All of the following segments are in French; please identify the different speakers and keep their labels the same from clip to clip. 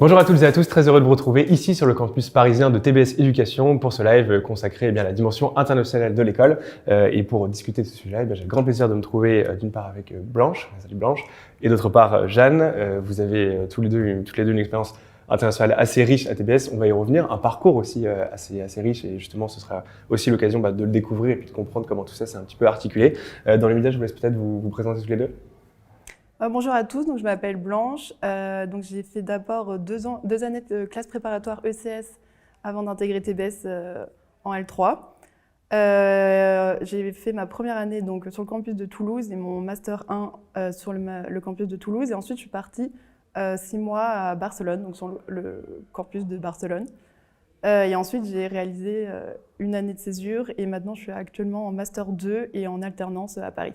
Speaker 1: Bonjour à toutes et à tous, très heureux de vous retrouver ici sur le campus parisien de TBS Éducation pour ce live consacré à la dimension internationale de l'école. Et pour discuter de ce sujet, j'ai le grand plaisir de me trouver d'une part avec Blanche, salut Blanche, et d'autre part Jeanne. Vous avez toutes les deux une expérience internationale assez riche à TBS, on va y revenir, un parcours aussi assez riche et justement ce sera aussi l'occasion de le découvrir et puis de comprendre comment tout ça s'est un petit peu articulé. Dans les médias, je vous laisse peut-être vous présenter tous les deux.
Speaker 2: Bonjour à tous, donc je m'appelle Blanche. Donc j'ai fait d'abord deux années de classe préparatoire ECS avant d'intégrer TBS en L3. J'ai fait ma première année donc, sur le campus de Toulouse et mon Master 1 sur le campus de Toulouse. Et ensuite, je suis partie 6 mois à Barcelone, donc sur le campus de Barcelone. Et ensuite, j'ai réalisé une année de césure et maintenant, je suis actuellement en Master 2 et en alternance à Paris.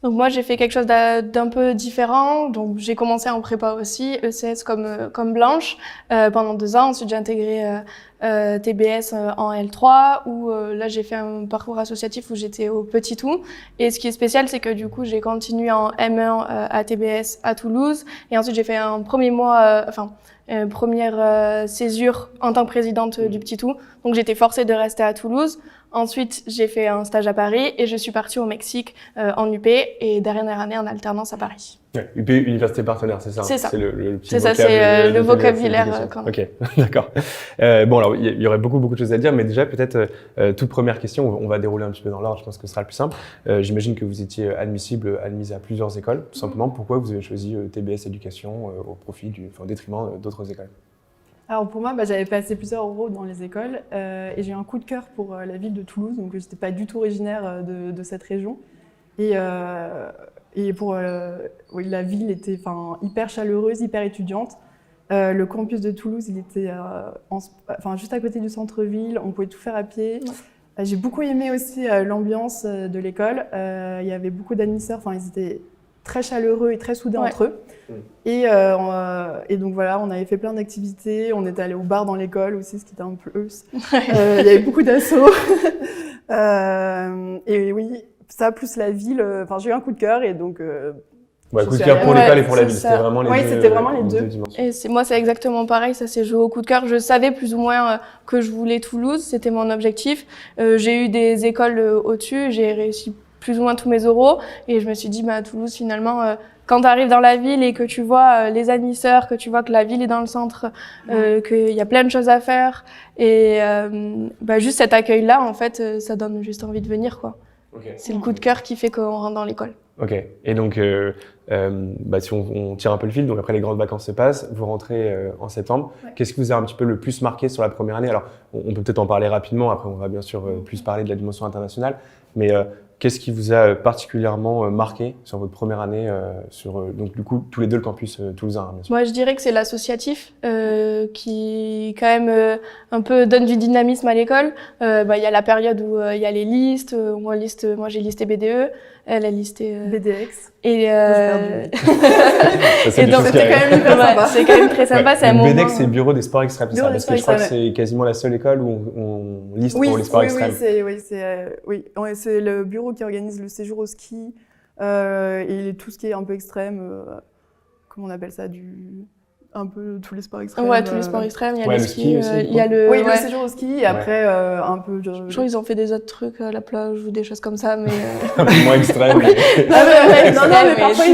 Speaker 3: Donc moi, j'ai fait quelque chose d'un peu différent. Donc j'ai commencé en prépa aussi, ECS comme Blanche, pendant 2 ans. Ensuite, j'ai intégré TBS en L3, où là, j'ai fait un parcours associatif où j'étais au Petit Tout. Et ce qui est spécial, c'est que du coup, j'ai continué en M1 à TBS à Toulouse. Et ensuite, j'ai fait un premier mois, première césure en tant que présidente du Petit Tout. Donc j'étais forcée de rester à Toulouse. Ensuite, j'ai fait un stage à Paris et je suis partie au Mexique en UP et dernière année en alternance à Paris.
Speaker 1: Ouais, UP, université partenaire, c'est ça?
Speaker 3: C'est ça.
Speaker 1: C'est le petit
Speaker 3: c'est ça, c'est le vocabulaire.
Speaker 1: Ok, d'accord. Bon, alors, il y aurait beaucoup de choses à dire, mais déjà, peut-être, toute première question, on va dérouler un petit peu dans l'ordre, je pense que ce sera le plus simple. J'imagine que vous étiez admise à plusieurs écoles. Tout simplement, pourquoi vous avez choisi TBS Éducation au profit au détriment d'autres écoles?
Speaker 2: Alors pour moi, j'avais passé plusieurs euros dans les écoles et j'ai eu un coup de cœur pour la ville de Toulouse, donc je n'étais pas du tout originaire de cette région. Et pour oui, la ville était hyper chaleureuse, hyper étudiante. Le campus de Toulouse, il était juste à côté du centre-ville, on pouvait tout faire à pied. J'ai beaucoup aimé aussi l'ambiance de l'école. Il y avait beaucoup d'admisseurs, ils étaient très chaleureux et très soudés entre eux. Et donc voilà, on avait fait plein d'activités, on était allé au bar dans l'école aussi, ce qui était un plus. Il y avait beaucoup d'assauts. Et oui, ça plus la ville, j'ai eu un coup de cœur et donc...
Speaker 1: coup de cœur pour l'école et pour la ville, c'était vraiment les deux.
Speaker 2: Oui, c'était vraiment les deux.
Speaker 3: Et moi, c'est exactement pareil, ça s'est joué au coup de cœur. Je savais plus ou moins que je voulais Toulouse, c'était mon objectif. J'ai eu des écoles au-dessus, j'ai réussi plus ou moins tous mes euros et je me suis dit, à Toulouse, finalement... Quand tu arrives dans la ville et que tu vois les admisseurs, que tu vois que la ville est dans le centre, qu'il y a plein de choses à faire, et juste cet accueil-là, en fait, ça donne juste envie de venir, quoi. Okay. C'est le coup de cœur qui fait qu'on rentre dans l'école.
Speaker 1: Ok. Et donc, si on tire un peu le fil, donc après les grandes vacances se passent, vous rentrez en septembre. Ouais. Qu'est-ce qui vous a un petit peu le plus marqué sur la première année? Alors, on peut peut-être en parler rapidement. Après, on va bien sûr plus parler de la dimension internationale. Mais qu'est-ce qui vous a particulièrement marqué sur votre première année donc du coup tous les deux le campus toulousain, bien sûr?
Speaker 3: Moi, je dirais que c'est l'associatif qui quand même un peu donne du dynamisme à l'école. Il y a la période où il y a les listes. Moi j'ai listé BDE, elle a listé
Speaker 2: BDX.
Speaker 3: Et
Speaker 1: et
Speaker 3: donc
Speaker 2: c'était quand même hyper sympa.
Speaker 3: C'est quand même très sympa. C'est un moment.
Speaker 1: BDX, c'est Bureau des sports extrêmes, ça, parce que je crois que c'est quasiment la seule école où on liste pour les sports extrêmes.
Speaker 2: C'est le bureau qui organise le séjour au ski et tout ce qui est un peu extrême. Comment on appelle ça, un peu tous les sports extrêmes.
Speaker 3: Ouais, tous les sports extrêmes. Il y a le ski aussi. Il y a
Speaker 2: le séjour au ski et après un peu.
Speaker 3: Je crois qu'ils ont fait des autres trucs à la plage ou des choses comme ça, mais.
Speaker 1: Un peu moins extrême.
Speaker 2: Non, mais parfois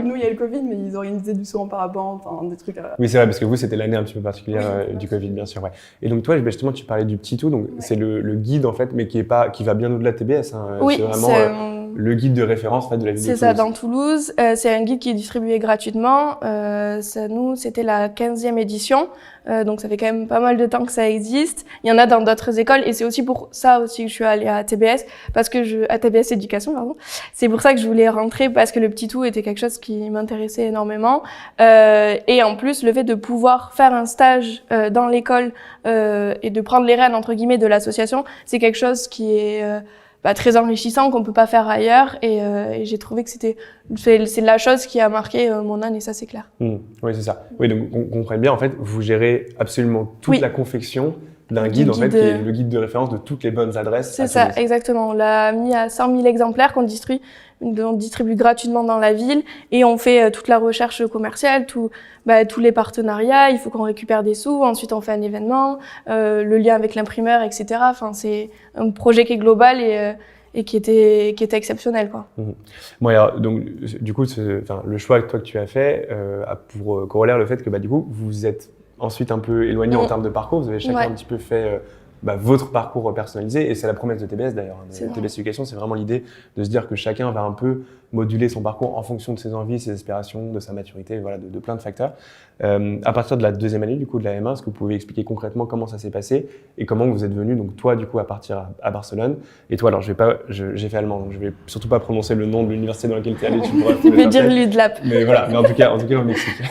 Speaker 2: nous il y a le Covid, mais ils organisaient du saut en parapente, des trucs.
Speaker 1: Oui, c'est vrai, parce que vous c'était l'année un petit peu particulière du Covid, bien sûr. Ouais. Et donc toi, justement, tu parlais du Petit Tout, donc c'est le guide en fait, mais qui va bien au-delà de TBS.
Speaker 3: Oui,
Speaker 1: c'est vraiment. Le guide de référence en fait, de la ville de Toulouse.
Speaker 3: C'est ça, dans Toulouse. C'est un guide qui est distribué gratuitement. C'était la 15e édition. Donc ça fait quand même pas mal de temps que ça existe. Il y en a dans d'autres écoles et c'est aussi pour ça aussi que je suis allée à TBS, à TBS Éducation, pardon. C'est pour ça que je voulais rentrer parce que le Petit Tout était quelque chose qui m'intéressait énormément. Et en plus, le fait de pouvoir faire un stage dans l'école et de prendre les rênes entre guillemets de l'association, c'est quelque chose qui est très enrichissant, qu'on peut pas faire ailleurs, et j'ai trouvé que c'est la chose qui a marqué mon année, ça c'est clair.
Speaker 1: Oui, c'est ça. Oui, donc on comprend bien, en fait, vous gérez absolument toute la confection d'un guide, en fait, qui est le guide de référence de toutes les bonnes adresses.
Speaker 3: C'est ça, exactement. On l'a mis à 100 000 exemplaires qu'on distribue gratuitement dans la ville et on fait toute la recherche commerciale, tous les partenariats. Il faut qu'on récupère des sous. Ensuite, on fait un événement, le lien avec l'imprimeur, etc. Enfin, c'est un projet qui est global et qui était exceptionnel, quoi.
Speaker 1: Bon, alors, donc, du coup, le choix que tu as fait a pour corollaire le fait que du coup, vous êtes ensuite un peu éloigné en termes de parcours. Vous avez chacun un petit peu fait votre parcours personnalisé, et c'est la promesse de TBS d'ailleurs. TBS Éducation, c'est vraiment l'idée de se dire que chacun va un peu moduler son parcours en fonction de ses envies, ses aspirations, de sa maturité, voilà, de plein de facteurs. À partir de la deuxième année du coup de la M1, est-ce que vous pouvez expliquer concrètement comment ça s'est passé et comment vous êtes venu, donc toi du coup à partir à Barcelone, et toi alors j'ai fait allemand, donc je vais surtout pas prononcer le nom de l'université dans laquelle tu es allé, tu pourras
Speaker 3: Je vais dire l'UDLAP.
Speaker 1: Mais voilà, mais en tout cas au Mexique.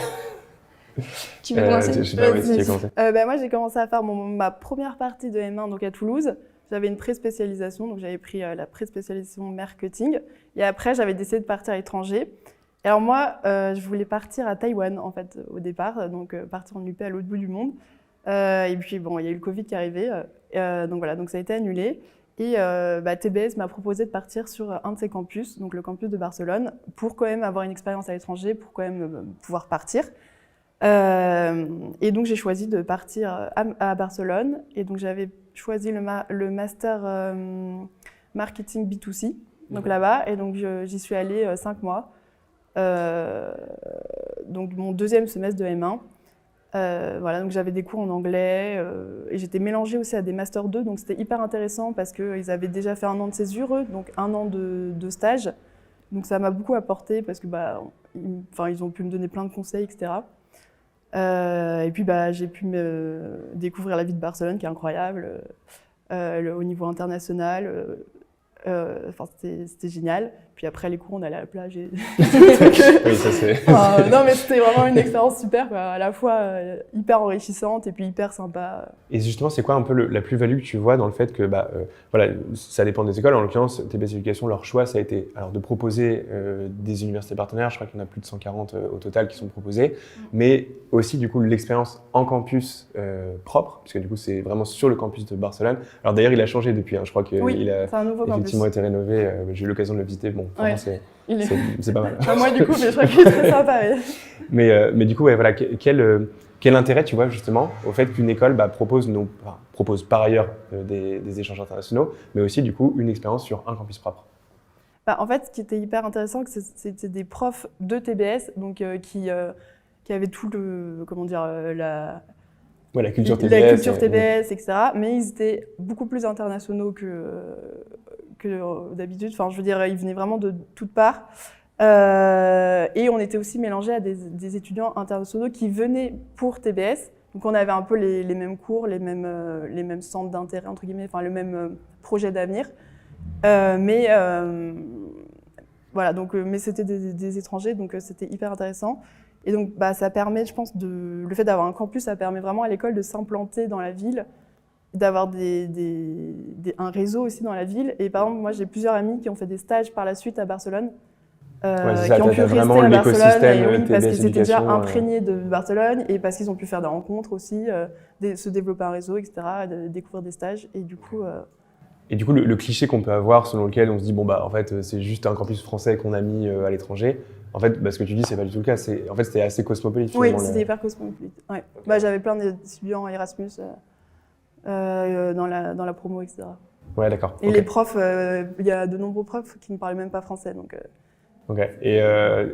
Speaker 3: Tu veux commencer?
Speaker 1: Je sais pas, ouais, si tu veux commencer.
Speaker 2: Moi, j'ai commencé à faire ma première partie de M1 donc à Toulouse. J'avais une pré-spécialisation, donc j'avais pris la pré-spécialisation marketing. Et après, j'avais décidé de partir à l'étranger. Et alors moi, je voulais partir à Taïwan, en fait, au départ, donc partir en UP à l'autre bout du monde. Et puis, bon, il y a eu le Covid qui est arrivé. Donc voilà, donc ça a été annulé. Et TBS m'a proposé de partir sur un de ses campus, donc le campus de Barcelone, pour quand même avoir une expérience à l'étranger, pour quand même pouvoir partir. Et donc j'ai choisi de partir à Barcelone, et donc j'avais choisi le master marketing B2C, donc là-bas, et donc j'y suis allée 5 mois, donc mon deuxième semestre de M1. Voilà, donc j'avais des cours en anglais et j'étais mélangée aussi à des Master 2, donc c'était hyper intéressant parce qu'ils avaient déjà fait 1 an de césure, donc 1 an de stage. Donc ça m'a beaucoup apporté parce que ils ont pu me donner plein de conseils, etc. Et puis j'ai pu découvrir la vie de Barcelone qui est incroyable, au niveau international. C'était génial. Puis après les cours, on allait à la plage.
Speaker 1: Oui, ça c'est.
Speaker 2: Non, mais c'était vraiment une expérience super, quoi. À la fois hyper enrichissante et puis hyper sympa.
Speaker 1: Et justement, c'est quoi un peu la plus-value que tu vois dans le fait que, voilà, ça dépend des écoles. En l'occurrence, TBS Éducation, leur choix, ça a été alors de proposer des universités partenaires. Je crois qu'il y en a plus de 140 au total qui sont proposées, mais aussi du coup l'expérience en campus propre, puisque du coup c'est vraiment sur le campus de Barcelone. Alors d'ailleurs, il a changé depuis. Je crois qu'il a
Speaker 2: c'est un nouveau
Speaker 1: effectivement été rénové. J'ai eu l'occasion de le visiter. Bon,
Speaker 2: ouais.
Speaker 1: C'est pas mal.
Speaker 2: Moi du coup, mais je crois qu'il est très sympa. Ouais.
Speaker 1: Mais du coup, ouais, voilà, quel intérêt tu vois justement au fait qu'une école propose par ailleurs des échanges internationaux, mais aussi du coup une expérience sur un campus propre.
Speaker 2: En fait, ce qui était hyper intéressant, c'était des profs de TBS, donc qui avaient tout le, comment dire, la
Speaker 1: culture TBS,
Speaker 2: etc. Mais ils étaient beaucoup plus internationaux que d'habitude. Enfin, je veux dire, ils venaient vraiment de toutes parts. Et on était aussi mélangés à des étudiants internationaux qui venaient pour TBS. Donc on avait un peu les mêmes cours, les mêmes centres d'intérêt, entre guillemets, enfin le même projet d'avenir. Voilà, donc, mais c'était des étrangers, donc c'était hyper intéressant. Et donc ça permet, je pense, le fait d'avoir un campus, ça permet vraiment à l'école de s'implanter dans la ville, d'avoir un réseau aussi dans la ville. Et par exemple, moi j'ai plusieurs amis qui ont fait des stages par la suite à Barcelone, qui ont pu rester à Barcelone, parce qu'ils étaient déjà imprégnés de Barcelone et parce qu'ils ont pu faire des rencontres aussi, se développer un réseau, etc., découvrir des stages. Et du coup,
Speaker 1: le cliché qu'on peut avoir selon lequel on se dit en fait c'est juste un campus français qu'on a mis à l'étranger. En fait, ce que tu dis, c'est pas du tout le cas. En fait, c'était assez cosmopolite.
Speaker 2: Oui, c'était hyper cosmopolite. Ouais. J'avais plein d'étudiants Erasmus dans la promo, etc.
Speaker 1: Ouais, d'accord.
Speaker 2: Et les profs, il y a de nombreux profs qui ne parlaient même pas français. Donc,
Speaker 1: Ok. Et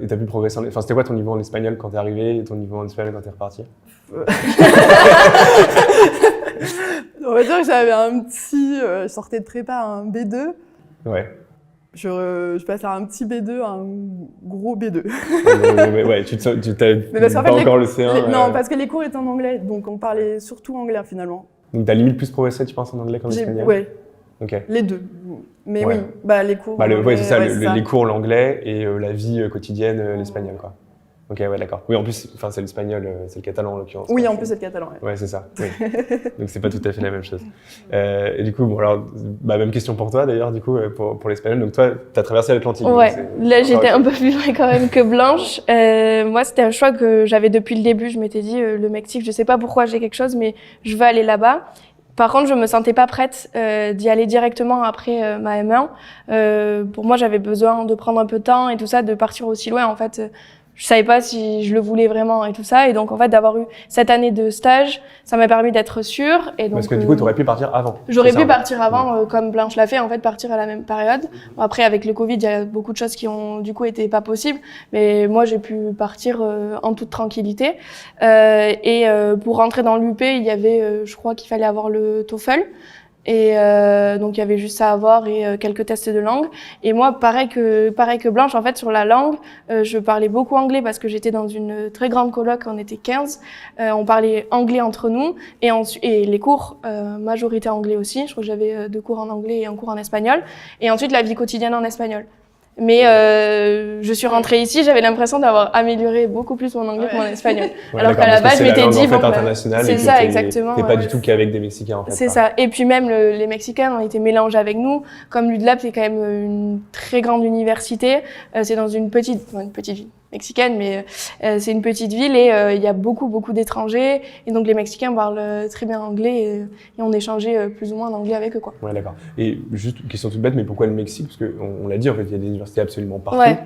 Speaker 1: tu as pu progresser Enfin, c'était quoi ton niveau en espagnol quand t'es arrivé et ton niveau en espagnol quand t'es reparti?
Speaker 2: On va dire que j'avais je sortais de prépa à un B2.
Speaker 1: Ouais.
Speaker 2: Je passe à un petit B2 à un gros B2.
Speaker 1: Ouais, tu t'as pas encore le C1.
Speaker 2: Non, parce que les cours étaient en anglais, donc on parlait surtout anglais finalement.
Speaker 1: Donc t'as limite plus progressé, tu penses, en anglais qu'en espagnol?
Speaker 2: Ouais.
Speaker 1: Okay.
Speaker 2: Les deux. Mais
Speaker 1: ouais.
Speaker 2: Oui, les cours.
Speaker 1: Ouais, c'est ça, les cours l'anglais et la vie quotidienne l'espagnol, quoi. Ok, ouais, d'accord. Oui, en plus, c'est l'espagnol, c'est le catalan en l'occurrence.
Speaker 2: Oui, en plus c'est le catalan.
Speaker 1: Ouais, c'est ça. Oui. Donc c'est pas tout à fait la même chose. Et du coup, alors, même question pour toi d'ailleurs, du coup, pour l'espagnol. Donc toi, t'as traversé l'Atlantique.
Speaker 3: Ouais. Là, j'étais un peu plus loin quand même que Blanche. Moi, c'était un choix que j'avais depuis le début. Je m'étais dit, le Mexique, je sais pas pourquoi j'ai quelque chose, mais je veux aller là-bas. Par contre, je me sentais pas prête d'y aller directement après ma M1. Pour moi, j'avais besoin de prendre un peu de temps et tout ça, de partir aussi loin. En fait, je savais pas si je le voulais vraiment et tout ça. Et donc, en fait, d'avoir eu cette année de stage, ça m'a permis d'être sûre. Et donc,
Speaker 1: parce que du coup, tu aurais pu partir avant.
Speaker 3: J'aurais pu partir avant, comme Blanche l'a fait, en fait, partir à la même période. Bon, après, avec le Covid, il y a beaucoup de choses qui ont, du coup, été pas possibles. Mais moi, j'ai pu partir en toute tranquillité. Pour rentrer dans l'UP, il y avait, je crois qu'il fallait avoir le TOEFL. Et donc il y avait juste ça à voir et quelques tests de langue. Et moi, pareil que Blanche, en fait, sur la langue, je parlais beaucoup anglais parce que j'étais dans une très grande coloc, on était 15. On parlait anglais entre nous et les cours, majorité anglais aussi. Je crois que j'avais 2 cours en anglais et un cours en espagnol. Et ensuite la vie quotidienne en espagnol. Mais je suis rentrée ici, j'avais l'impression d'avoir amélioré beaucoup plus mon anglais que mon espagnol.
Speaker 1: Ouais,
Speaker 3: alors qu'à la base, je m'étais dit,
Speaker 1: bon, internationale,
Speaker 3: c'est ça, exactement.
Speaker 1: T'es pas du tout qu'avec des Mexicains, en fait.
Speaker 3: C'est ça. Et puis même, les Mexicains ont été mélangés avec nous. Comme l'UDLAP, c'est quand même une très grande université. C'est dans une petite ville mexicaine, mais c'est une petite ville et il y a beaucoup d'étrangers. Et donc les Mexicains parlent très bien anglais et on échangeait plus ou moins en anglais avec eux, quoi.
Speaker 1: Ouais, d'accord. Et juste une question toute bête, mais pourquoi le Mexique? Parce qu'on l'a dit, en fait, il y a des universités absolument partout.
Speaker 3: Ouais.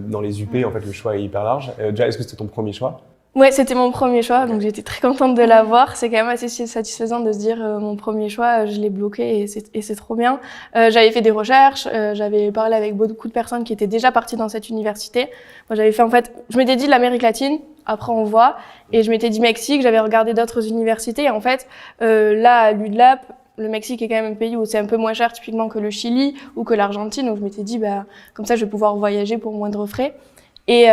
Speaker 1: Dans les UP, en fait, le choix est hyper large. Déjà, est-ce que c'était ton premier choix?
Speaker 3: Ouais, c'était mon premier choix, donc j'étais très contente de l'avoir. C'est quand même assez satisfaisant de se dire mon premier choix, je l'ai bloqué et c'est trop bien. J'avais fait des recherches, j'avais parlé avec beaucoup de personnes qui étaient déjà parties dans cette université. Moi, j'avais fait, en fait, je m'étais dit l'Amérique latine, après on voit, et je m'étais dit Mexique, j'avais regardé d'autres universités, et en fait, là, à l'UDLAP, le Mexique est quand même un pays où c'est un peu moins cher typiquement que le Chili ou que l'Argentine, donc je m'étais dit, comme ça, je vais pouvoir voyager pour moindre frais. Et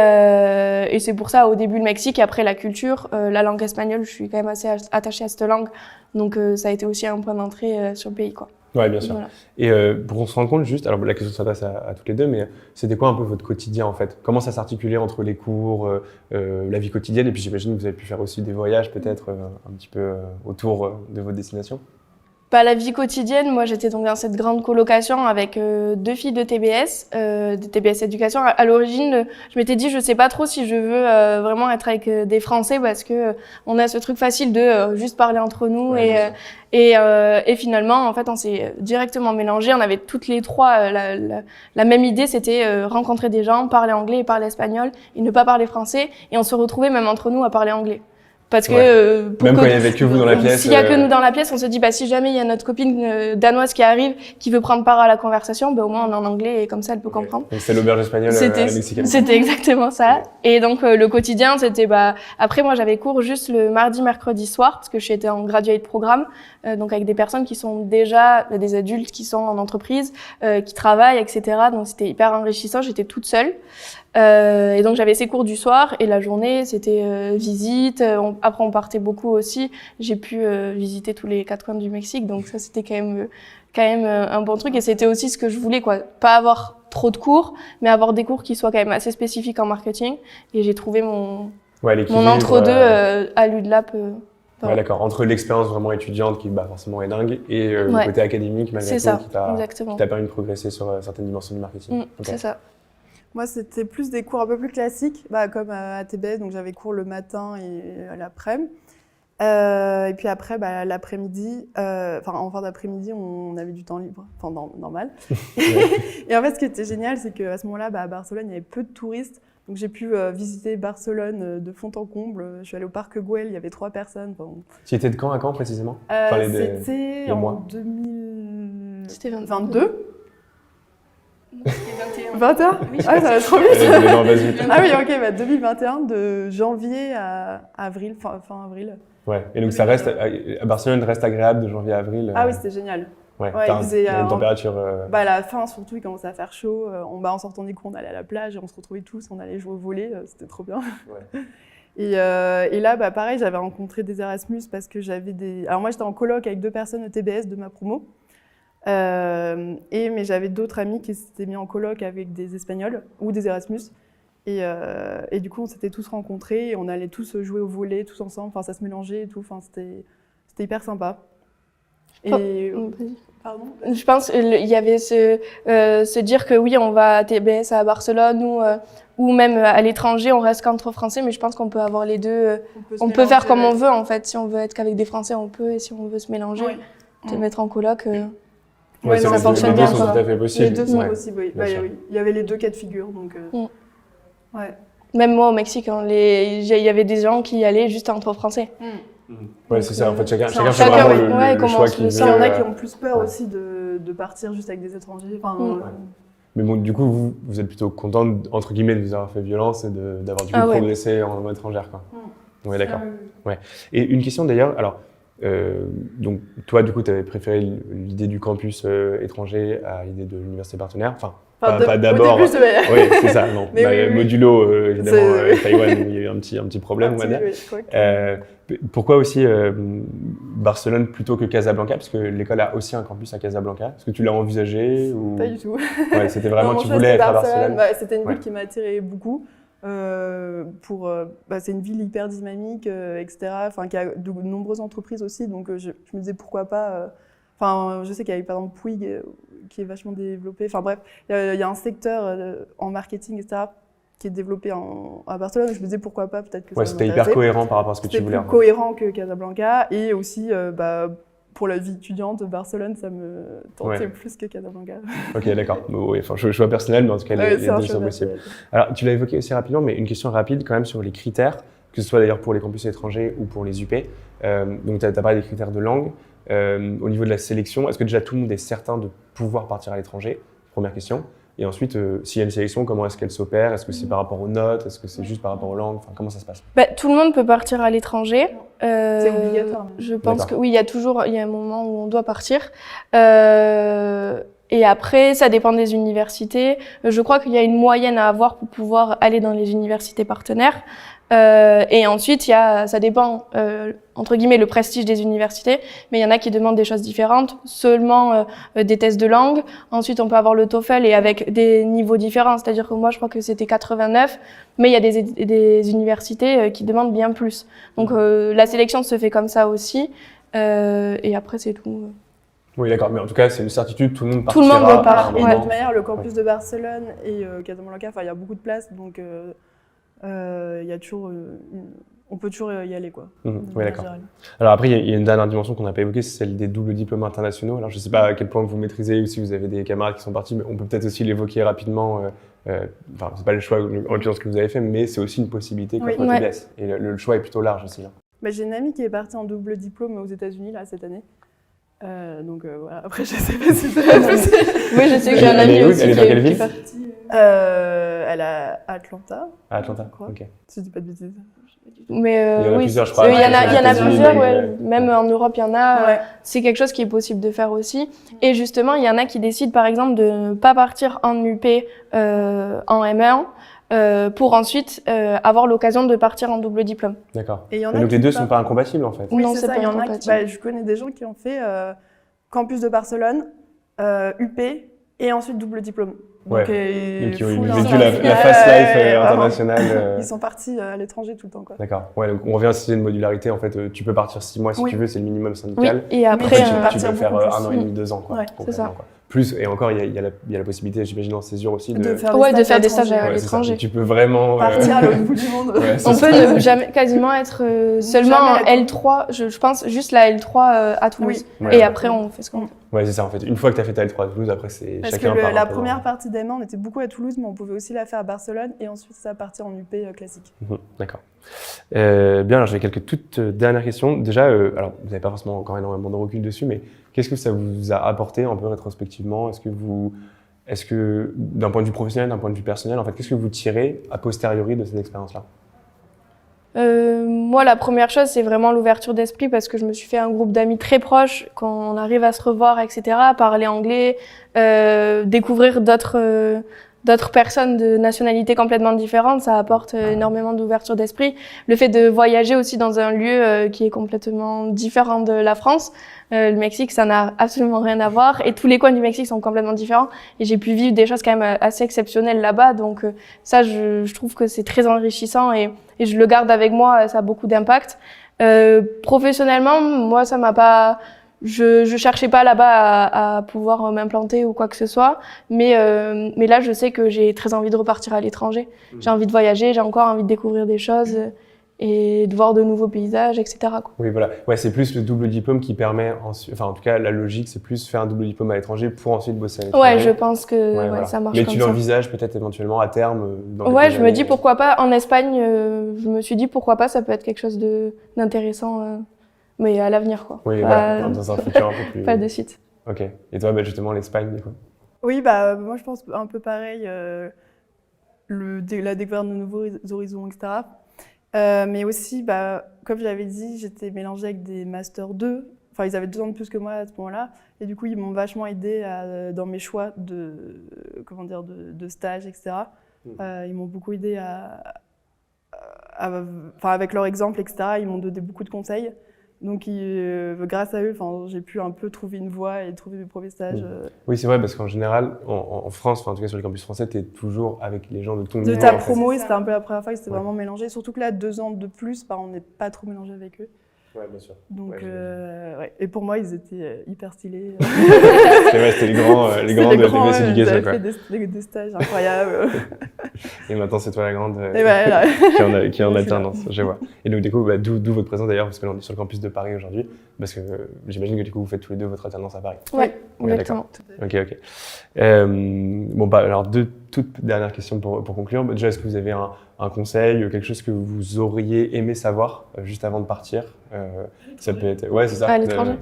Speaker 3: c'est pour ça, au début, le Mexique, et après la culture, la langue espagnole, je suis quand même assez attachée à cette langue. Donc, ça a été aussi un point d'entrée sur le pays, quoi.
Speaker 1: Ouais, bien sûr.
Speaker 3: Voilà.
Speaker 1: Et pour qu'on se rende compte juste, alors la question s'adresse à toutes les deux, mais c'était quoi un peu votre quotidien, en fait? Comment ça s'articulait entre les cours, la vie quotidienne, et puis j'imagine que vous avez pu faire aussi des voyages, peut-être, un petit peu autour de votre destination?
Speaker 3: La vie quotidienne, moi j'étais donc dans cette grande colocation avec 2 filles de TBS éducation. À l'origine, je m'étais dit je sais pas trop si je veux vraiment être avec des Français parce que on a ce truc facile de juste parler entre nous et finalement en fait on s'est directement mélangés. On avait toutes les trois la même idée, c'était rencontrer des gens, parler anglais et parler espagnol et ne pas parler français et on se retrouvait même entre nous à parler anglais. Parce que
Speaker 1: même quand il y avait que vous dans la pièce.
Speaker 3: S'il y a que nous dans la pièce, on se dit si jamais il y a notre copine danoise qui arrive, qui veut prendre part à la conversation, au moins on est en anglais et comme ça elle peut comprendre.
Speaker 1: Donc c'est l'auberge espagnole mexicaine.
Speaker 3: C'était exactement ça. Et donc le quotidien, c'était après moi j'avais cours juste le mardi, mercredi soir parce que j'étais en graduate programme, donc avec des personnes qui sont déjà des adultes qui sont en entreprise, qui travaillent, etc. Donc c'était hyper enrichissant. J'étais toute seule. Et donc j'avais ces cours du soir et la journée c'était visite. Après on partait beaucoup aussi. J'ai pu visiter tous les 4 coins du Mexique, donc ça c'était quand même un bon truc et c'était aussi ce que je voulais, quoi. Pas avoir trop de cours, mais avoir des cours qui soient quand même assez spécifiques en marketing. Et j'ai trouvé mon entre-deux à l'UDLAP.
Speaker 1: Ouais, d'accord. Entre l'expérience vraiment étudiante qui forcément est dingue et le côté académique malgré tout qui t'a permis de progresser sur certaines dimensions du marketing.
Speaker 3: Okay. C'est ça.
Speaker 2: Moi, c'était plus des cours un peu plus classiques, comme à TBS, donc j'avais cours le matin et l'après-midi. Et puis après, l'après-midi, en fin d'après-midi, on avait du temps libre, normal. Et en fait, ce qui était génial, c'est qu'à ce moment-là, à Barcelone, il y avait peu de touristes. Donc j'ai pu visiter Barcelone de fond en comble. Je suis allée au parc Güell, il y avait 3 personnes.
Speaker 1: Tu étais de quand à quand précisément?
Speaker 2: C'était en 2022.
Speaker 3: C'était
Speaker 2: 21.
Speaker 3: Oui,
Speaker 2: ça va trop vite.
Speaker 1: Oui,
Speaker 2: ok, 2021, de janvier à avril, fin avril.
Speaker 1: Ouais, et donc ça reste, à Barcelone reste agréable de janvier à avril.
Speaker 2: Ah oui, c'était génial.
Speaker 1: Ouais, il faisait une température.
Speaker 2: À la fin, surtout, il commençait à faire chaud. En sortant des cours, on allait à la plage et on se retrouvait tous, on allait jouer au volley, c'était trop bien.
Speaker 1: Ouais.
Speaker 2: Et là, pareil, j'avais rencontré des Erasmus parce que j'avais des. Alors moi, j'étais en coloc avec 2 personnes de TBS de ma promo. Mais j'avais d'autres amis qui s'étaient mis en coloc avec des Espagnols ou des Erasmus. Et du coup, on s'était tous rencontrés et on allait tous jouer au volley, tous ensemble. Enfin, ça se mélangeait et tout. Enfin, c'était hyper sympa. Pardon.
Speaker 3: Je pense qu'il y avait se dire que oui, on va à TBS à Barcelone ou même à l'étranger, on reste qu'entre Français, mais je pense qu'on peut avoir les deux. On peut faire comme on veut, en fait. Si on veut être qu'avec des Français, on peut, et si on veut se mélanger.
Speaker 2: Ouais.
Speaker 3: te mettre en coloc.
Speaker 2: Ouais,
Speaker 3: ça
Speaker 2: non,
Speaker 3: fonctionne
Speaker 1: les
Speaker 3: bien,
Speaker 1: deux sont
Speaker 3: quoi.
Speaker 1: tout à fait possibles.
Speaker 2: Les deux sont
Speaker 1: Ouais.
Speaker 2: possibles, oui.
Speaker 1: bien sûr.
Speaker 2: Oui. Il y avait les deux cas de figure, donc ouais.
Speaker 3: Même moi au Mexique, hein, il y avait des gens qui y allaient juste entre français.
Speaker 1: Ouais, c'est ça. En fait, chacun fait
Speaker 3: chacun,
Speaker 1: vraiment
Speaker 3: oui. Ouais,
Speaker 1: le
Speaker 3: comment
Speaker 1: choix
Speaker 3: se
Speaker 1: qu'il
Speaker 3: le
Speaker 1: veut.
Speaker 2: Il y en a qui
Speaker 1: euh,
Speaker 2: ont plus peur
Speaker 1: ouais.
Speaker 2: aussi de partir juste avec des étrangers. Enfin,
Speaker 1: Mais bon, du coup, vous êtes plutôt content, entre guillemets, de vous avoir fait violence et d'avoir du coup
Speaker 3: Ah ouais.
Speaker 1: progressé en langue étrangère, quoi. Ouais, d'accord. Et une question d'ailleurs, alors, donc toi, du coup, tu avais préféré l'idée du campus étranger à l'idée de l'université partenaire. Enfin, pas d'abord.
Speaker 2: Au début, c'est
Speaker 1: Oui, c'est ça. Non.
Speaker 2: Mais
Speaker 1: Bah,
Speaker 2: oui.
Speaker 1: modulo, évidemment,
Speaker 2: C'est-
Speaker 1: Taïwan, où il y a eu un petit problème, on va dire. Pourquoi aussi Barcelone plutôt que Casablanca? Parce que l'école a aussi un campus à Casablanca. Est-ce que tu l'as envisagé ou...
Speaker 2: Pas du tout.
Speaker 1: Ouais, c'était vraiment
Speaker 2: Non,
Speaker 1: tu
Speaker 2: mon
Speaker 1: voulais
Speaker 2: choix,
Speaker 1: être à
Speaker 2: c'était
Speaker 1: Barcelone.
Speaker 2: Bah, c'était une ville
Speaker 1: Ouais.
Speaker 2: qui m'attirait beaucoup. C'est une ville hyper dynamique, etc. Enfin, qui a de nombreuses entreprises aussi. Donc, je me disais pourquoi pas. Enfin, je sais qu'il y a par exemple Puig qui est vachement développé. Enfin bref, il y a un secteur en marketing, etc. qui est développé à Barcelone. Je me disais pourquoi pas, peut-être que
Speaker 1: Ouais,
Speaker 2: ça
Speaker 1: c'était hyper
Speaker 2: m'intéressait.
Speaker 1: cohérent par rapport à ce que tu
Speaker 2: C'était
Speaker 1: voulais.
Speaker 2: plus cohérent que Casablanca. Et aussi, pour la vie étudiante, Barcelone, ça me tentait plus que Casablanca.
Speaker 1: Ok, d'accord. Bon, oui, enfin, choix personnel, mais en tout cas, les deux sont possibles. Alors, tu l'as évoqué aussi rapidement, mais une question rapide quand même sur les critères, que ce soit d'ailleurs pour les campus étrangers ou pour les UP. Donc, tu as parlé des critères de langue. Au niveau de la sélection, est-ce que déjà tout le monde est certain de pouvoir partir à l'étranger? Première question. Et ensuite, s'il y a une sélection, comment est-ce qu'elle s'opère? Est-ce que c'est par rapport aux notes? Est-ce que c'est juste par rapport aux langues? Enfin, comment ça se passe?
Speaker 3: Tout le monde peut partir à l'étranger.
Speaker 2: C'est obligatoire.
Speaker 3: Je pense
Speaker 1: D'accord.
Speaker 3: que oui, il y a un moment où on doit partir. Et après, ça dépend des universités. Je crois qu'il y a une moyenne à avoir pour pouvoir aller dans les universités partenaires. Et ensuite, ça dépend, entre guillemets, le prestige des universités, mais il y en a qui demandent des choses différentes, seulement des tests de langue. Ensuite, on peut avoir le TOEFL et avec des niveaux différents, c'est-à-dire que moi, je crois que c'était 89, mais il y a des universités qui demandent bien plus. Donc, la sélection se fait comme ça aussi, et après, c'est tout.
Speaker 1: Oui, d'accord. Mais en tout cas, c'est une certitude, tout le monde
Speaker 3: Tout le
Speaker 1: partira.
Speaker 3: monde repart,
Speaker 1: à un
Speaker 2: Et de
Speaker 1: moment.
Speaker 2: toute manière, le campus de Barcelone et Casablanca, il y a beaucoup de place, donc il y a toujours, on peut toujours y aller, quoi.
Speaker 1: Oui, d'accord.
Speaker 2: Général.
Speaker 1: Alors après, il y a une dernière dimension qu'on n'a pas évoquée, c'est celle des doubles diplômes internationaux. Alors je ne sais pas à quel point vous maîtrisez ou si vous avez des camarades qui sont partis, mais on peut peut-être aussi l'évoquer rapidement. Enfin, c'est pas le choix en l'occurrence que vous avez fait, mais c'est aussi une possibilité quand
Speaker 2: Oui.
Speaker 1: on
Speaker 3: Ouais.
Speaker 1: TBS. Et le choix est plutôt large aussi. Hein.
Speaker 2: Bah, j'ai une amie qui est partie en double diplôme aux États-Unis là cette année. Donc voilà. Après, je sais pas si c'est possible.
Speaker 3: Oui, je sais que
Speaker 1: Elle-
Speaker 3: j'ai un
Speaker 1: elle est
Speaker 3: ami
Speaker 1: où
Speaker 3: aussi
Speaker 1: Elle est dans
Speaker 3: qui
Speaker 1: quelle
Speaker 3: est
Speaker 1: ville
Speaker 3: parti.
Speaker 2: Elle est à Atlanta,
Speaker 1: À Atlanta.
Speaker 2: Je crois.
Speaker 1: Ok.
Speaker 2: si je dis pas de bêtises.
Speaker 3: Mais
Speaker 1: Il y en a
Speaker 3: oui,
Speaker 1: plusieurs, je crois.
Speaker 3: il y en a
Speaker 1: États-Unis,
Speaker 3: plusieurs,
Speaker 1: mais-
Speaker 3: ouais. Même en Europe, il y en a.
Speaker 2: Ouais.
Speaker 3: C'est quelque chose qui est possible de faire aussi. Et justement, il y en a qui décident, par exemple, de ne pas partir en UP en M1 pour ensuite avoir l'occasion de partir en double diplôme.
Speaker 1: D'accord.
Speaker 2: Et il y en
Speaker 1: Mais
Speaker 2: a
Speaker 1: donc
Speaker 2: qui
Speaker 1: les deux
Speaker 2: partent-
Speaker 1: sont pas incompatibles en fait.
Speaker 2: Oui,
Speaker 3: Non,
Speaker 2: c'est
Speaker 3: c'est
Speaker 2: ça.
Speaker 3: pas
Speaker 2: Il y en a qui,
Speaker 3: incompatible.
Speaker 2: je connais des gens qui ont fait campus de Barcelone, UP et ensuite double diplôme.
Speaker 1: Ouais.
Speaker 2: Donc
Speaker 1: Donc ils ont
Speaker 2: full
Speaker 1: vécu
Speaker 2: international.
Speaker 1: la fast life
Speaker 2: Vraiment.
Speaker 1: internationale.
Speaker 2: Ils sont partis à l'étranger tout le temps, quoi.
Speaker 1: D'accord. Ouais, donc on revient à cette idée de modularité. En fait, tu peux partir 6 mois si
Speaker 2: Oui.
Speaker 1: tu veux, c'est le minimum
Speaker 3: Oui,
Speaker 1: syndical.
Speaker 3: et
Speaker 1: Après,
Speaker 3: après,
Speaker 2: tu
Speaker 1: tu
Speaker 2: peux
Speaker 1: peux
Speaker 2: partir
Speaker 1: faire
Speaker 2: beaucoup plus.
Speaker 1: 1 an et demi, 2 ans. Quoi,
Speaker 2: Ouais,
Speaker 1: concrètement,
Speaker 3: c'est ça.
Speaker 1: quoi. Plus, et encore, il y a la possibilité, j'imagine, en césure aussi
Speaker 2: De faire
Speaker 3: Ouais, de faire des
Speaker 2: à
Speaker 3: stages à
Speaker 1: Ouais, c'est ça.
Speaker 3: l'étranger.
Speaker 1: Donc, tu peux vraiment.
Speaker 2: partir à l'autre bout du monde.
Speaker 1: Ouais, c'est
Speaker 3: On
Speaker 1: ça.
Speaker 3: peut ne jamais, quasiment être seulement en
Speaker 2: Jamais être-
Speaker 3: L3, je pense juste la L3 à Toulouse.
Speaker 2: Oui.
Speaker 1: Ouais,
Speaker 3: Et
Speaker 1: ouais.
Speaker 3: après, on fait ce qu'on veut.
Speaker 1: Ouais, c'est ça en fait. Une fois que tu as fait ta L3 à Toulouse, après, c'est
Speaker 2: Parce
Speaker 1: chacun
Speaker 2: que
Speaker 1: part un
Speaker 2: la
Speaker 1: peu
Speaker 2: première
Speaker 1: dans-
Speaker 2: partie d'Emma, on était beaucoup à Toulouse, mais on pouvait aussi la faire à Barcelone et ensuite ça partir en UP classique.
Speaker 1: D'accord. Bien, alors j'avais quelques toutes dernières questions. Déjà, alors vous n'avez pas forcément encore énormément de recul dessus, mais qu'est-ce que ça vous a apporté un peu rétrospectivement? Est-ce que d'un point de vue professionnel, d'un point de vue personnel, en fait, qu'est-ce que vous tirez a posteriori de cette expérience-là?
Speaker 3: Moi, la première chose, c'est vraiment l'ouverture d'esprit parce que je me suis fait un groupe d'amis très proches, quand on arrive à se revoir, etc., parler anglais, découvrir d'autres personnes de nationalités complètement différentes, ça apporte énormément d'ouverture d'esprit. Le fait de voyager aussi dans un lieu qui est complètement différent de la France, le Mexique, ça n'a absolument rien à voir et tous les coins du Mexique sont complètement différents et j'ai pu vivre des choses quand même assez exceptionnelles là-bas, donc ça, je trouve que c'est très enrichissant et je le garde avec moi, ça a beaucoup d'impact. Professionnellement, moi, ça m'a pas... Je cherchais pas là-bas à pouvoir m'implanter ou quoi que ce soit, mais là, je sais que j'ai très envie de repartir à l'étranger. J'ai envie de voyager, j'ai encore envie de découvrir des choses et de voir de nouveaux paysages, etc., quoi.
Speaker 1: Oui, voilà. Ouais, c'est plus le double diplôme qui permet, enfin en tout cas la logique, c'est plus faire un double diplôme à l'étranger pour ensuite bosser à l'étranger.
Speaker 3: Ouais, je pense que
Speaker 1: voilà.
Speaker 3: ça marche
Speaker 1: Mais
Speaker 3: comme
Speaker 1: tu
Speaker 3: ça.
Speaker 1: l'envisages peut-être éventuellement à terme dans
Speaker 3: Ouais,
Speaker 1: quelques
Speaker 3: je me dis
Speaker 1: années.
Speaker 3: pourquoi pas. En Espagne, je me suis dit pourquoi pas, ça peut être quelque chose d'intéressant, mais à l'avenir, quoi.
Speaker 1: Oui,
Speaker 3: Pas,
Speaker 1: voilà, dans un futur un peu plus...
Speaker 3: pas de suite.
Speaker 1: Ok. Et toi, justement, l'Espagne, du coup?
Speaker 2: Oui, moi je pense un peu pareil, la découverte de nouveaux horizons, etc. Mais aussi, comme j'avais dit, j'étais mélangée avec des Master 2. Enfin, ils avaient 2 ans de plus que moi à ce moment-là. Et du coup, ils m'ont vachement aidée dans mes choix de stage, etc. Ils m'ont beaucoup aidée avec leur exemple, etc. Ils m'ont donné beaucoup de conseils. Donc, grâce à eux, j'ai pu un peu trouver une voie et trouver mes premiers stages.
Speaker 1: Oui, c'est vrai, parce qu'en général, en France, en tout cas sur les campus français, tu es toujours avec les gens de ton
Speaker 2: De
Speaker 1: niveau.
Speaker 2: ta
Speaker 1: en fait.
Speaker 2: promo, c'était un peu la première fois que c'était
Speaker 1: Ouais.
Speaker 2: vraiment mélangé. Surtout que là, 2 ans de plus, on n'est pas trop mélangé avec eux.
Speaker 1: Ouais, bien sûr.
Speaker 2: Donc,
Speaker 1: Ouais,
Speaker 2: ouais. Et pour moi, ils étaient hyper stylés.
Speaker 1: C'était les grands de la TBS
Speaker 2: Ils
Speaker 1: Éducation,
Speaker 2: avaient
Speaker 1: quoi.
Speaker 2: fait des stages incroyables.
Speaker 1: Et maintenant, c'est toi la grande
Speaker 2: Et voilà.
Speaker 1: qui est en
Speaker 2: Je suis
Speaker 1: alternance, je vois. Et donc, du coup, d'où votre présence d'ailleurs, parce que là, on est sur le campus de Paris aujourd'hui, parce que j'imagine que du coup, vous faites tous les deux votre alternance à Paris.
Speaker 3: Ouais,
Speaker 1: Oui,
Speaker 3: exactement.
Speaker 1: Ok. Alors, 2 toutes dernières questions pour conclure. Déjà, est-ce que vous avez un conseil, quelque chose que vous auriez aimé savoir juste avant de partir? Ça peut être, ouais, c'est ça.
Speaker 3: À l'étranger.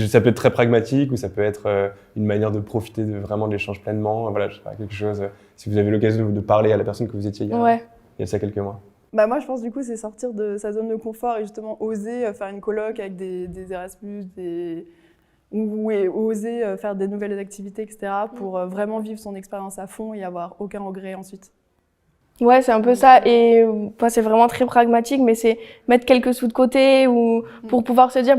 Speaker 1: Ça peut être très pragmatique ou ça peut être une manière de profiter vraiment de l'échange pleinement. Voilà, je sais pas, quelque chose. Si vous avez l'occasion de parler à la personne que vous étiez il y a ça quelques mois.
Speaker 2: Moi, je pense du coup, c'est sortir de sa zone de confort et justement oser faire une coloc avec des Erasmus, ou oser faire des nouvelles activités, etc. pour vraiment vivre son expérience à fond et avoir aucun regret ensuite.
Speaker 3: Ouais, c'est un peu ça. Et c'est vraiment très pragmatique, mais c'est mettre quelques sous de côté ou pour pouvoir se dire,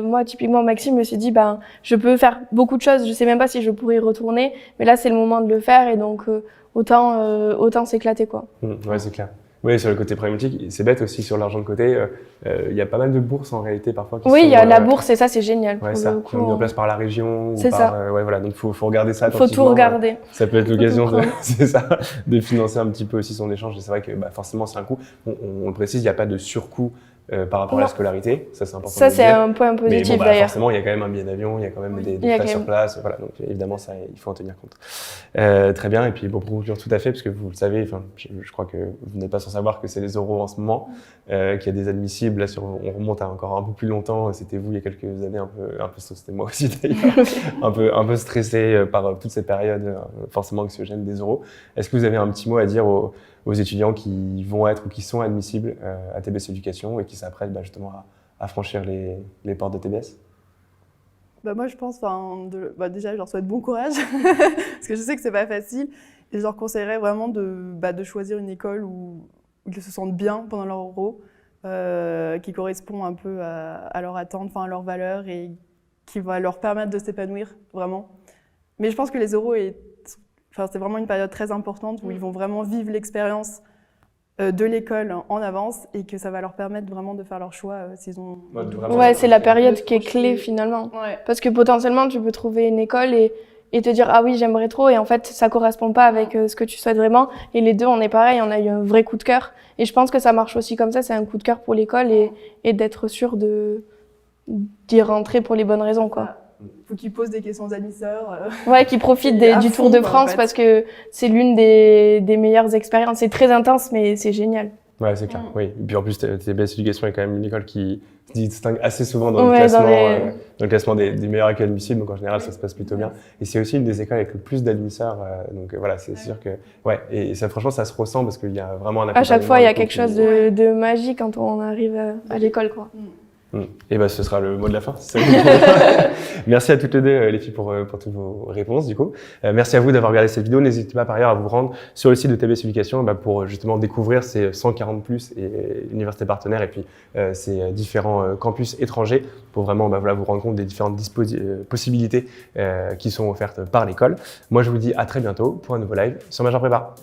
Speaker 3: moi, typiquement, Maxime me s'est dit, je peux faire beaucoup de choses. Je sais même pas si je pourrais y retourner, mais là, c'est le moment de le faire et donc autant s'éclater, quoi.
Speaker 1: Ouais, c'est clair. Oui, sur le côté pragmatique, c'est bête aussi sur l'argent de côté. Il y a pas mal de bourses en réalité parfois.
Speaker 3: Oui, il y a la bourse et ça, c'est génial.
Speaker 1: Ouais, ça, qui est mis en place par la région.
Speaker 3: C'est ça.
Speaker 1: Ouais, voilà, donc faut regarder ça.
Speaker 3: Faut tout regarder.
Speaker 1: Ça peut être l'occasion c'est ça, de financer un petit peu aussi son échange. Et c'est vrai que forcément, c'est un coût. On le précise, il n'y a pas de surcoût par rapport à la scolarité. Ça, c'est important.
Speaker 3: Ça, c'est un point positif d'ailleurs.
Speaker 1: Forcément, il y a quand même un billet d'avion, il y a quand même des frais sur place. Voilà, donc évidemment, ça, il faut en tenir compte. Très bien. Et puis, pour conclure tout à fait, parce que vous le savez, je crois que vous n'êtes pas sans savoir que c'est les oraux en ce moment, qu'il y a des admissibles. Là, on remonte à encore un peu plus longtemps. C'était vous il y a quelques années, un peu c'était moi aussi d'ailleurs, un peu stressé par toute cette période forcément anxiogène des oraux. Est-ce que vous avez un petit mot à dire aux étudiants qui vont être ou qui sont admissibles à TBS Éducation et qui s'apprêtent justement à franchir les portes de TBS?
Speaker 2: Moi, je pense, déjà, je leur souhaite bon courage, parce que je sais que c'est pas facile, et je leur conseillerais vraiment de choisir une école où ils se sentent bien pendant leur euro, qui correspond un peu à leurs attentes, à leurs valeurs, et qui va leur permettre de s'épanouir, vraiment. Mais je pense que les euros, c'est vraiment une période très importante où ils vont vraiment vivre l'expérience de l'école en avance et que ça va leur permettre vraiment de faire leur choix s'ils ont...
Speaker 3: Ouais, c'est la période qui est clé finalement.
Speaker 2: Ouais.
Speaker 3: Parce que potentiellement, tu peux trouver une école et te dire « Ah oui, j'aimerais trop » et en fait, ça correspond pas avec ce que tu souhaites vraiment. Et les deux, on est pareil, on a eu un vrai coup de cœur. Et je pense que ça marche aussi comme ça, c'est un coup de cœur pour l'école et d'être sûr d'y rentrer pour les bonnes raisons, quoi.
Speaker 2: Faut qu'ils posent des questions aux admisseurs.
Speaker 3: Ouais, qu'ils profitent du Tour de France parce que c'est l'une des meilleures expériences. C'est très intense, mais c'est génial.
Speaker 1: Ouais, c'est clair. Oui. Et puis en plus, TBS Éducation est quand même une école qui se distingue assez souvent dans le classement des meilleures écoles admissibles. Donc en général, ça se passe plutôt bien. Et c'est aussi une des écoles avec le plus d'admisseurs. Donc voilà, c'est sûr que et ça, franchement, ça se ressent parce qu'il y a vraiment un accompagnement.
Speaker 3: À chaque fois, il y a quelque chose de magique quand on arrive à l'école, quoi.
Speaker 1: Et ce sera le mot de la fin. Merci à toutes les deux, les filles, pour toutes vos réponses, du coup. Merci à vous d'avoir regardé cette vidéo. N'hésitez pas, par ailleurs, à vous rendre sur le site de TBS Éducation pour justement découvrir ces 140+ et universités partenaires et puis ces différents campus étrangers pour vraiment vous rendre compte des différentes possibilités qui sont offertes par l'école. Moi, je vous dis à très bientôt pour un nouveau live sur Major Prépa.